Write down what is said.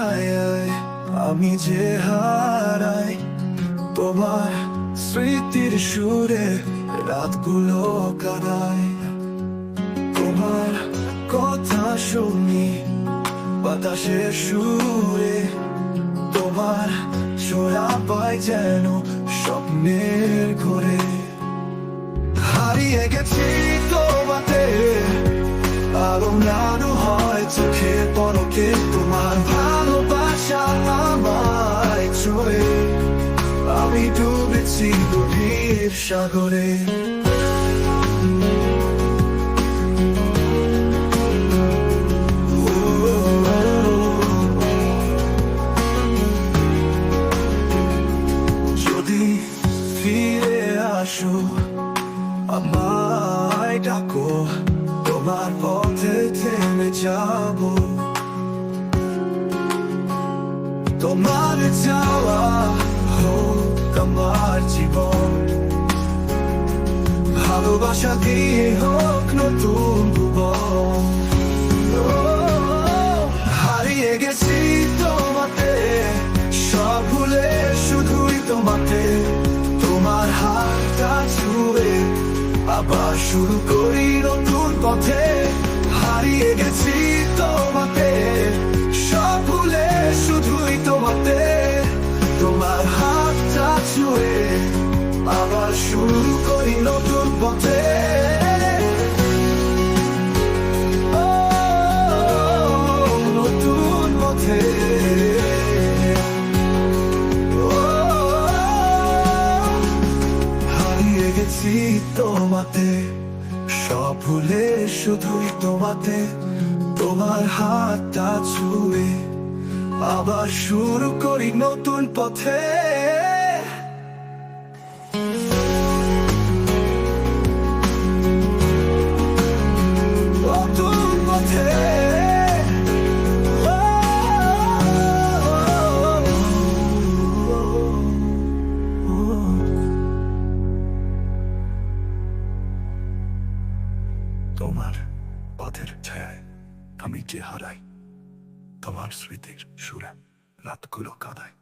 ছায়ায় আমি যে হারাই, তোমার স্মৃতির সুরে রাতগুলো কাটাই। তোমার কথা শুনি বাতাসের সুরে, তোমার ছোঁয়া পাই যেন স্বপ্নের ঘরে। হারিয়ে গেছি তোমাতে, আলো নাড়ু হয় চোখের পলকে, তোমার ভালোবাসা আমায় ছোঁয়ে। আমি ডুবেছি গভীর সাগরে। যদি ফিরে আসো আমায় ডাকো, তোমার পথে থেমে যাব। তোমার যাওয়া হোক আমার জীবন, ভালোবাসা দিয়ে হোক নতুন ভুবন। হারিয়ে গেছি তোমাতে, সব ভুলে শুধুই তোমাতে। তোমার হাতটা ছুঁয়ে আবার শুরু করি নতুন পথে। হারিয়ে গেছি তোমাতে, সব ভুলে শুধুই তোমাতে। তোমার হাতটা ছুঁয়ে আবার শুরু করি নতুন পথে। নতুন পথে। হারিয়ে গেছি তোমাতে, সব ভুলে শুধুই তোমাতে। তোমার হাতটা ছুঁয়ে আবার শুরু করি নতুন পথে। নতুন পথে। তোমার পথের ছায়ায় আমি যে হারাই, তোমার স্মৃতির সুরে রাতগুলো কাঁদাই।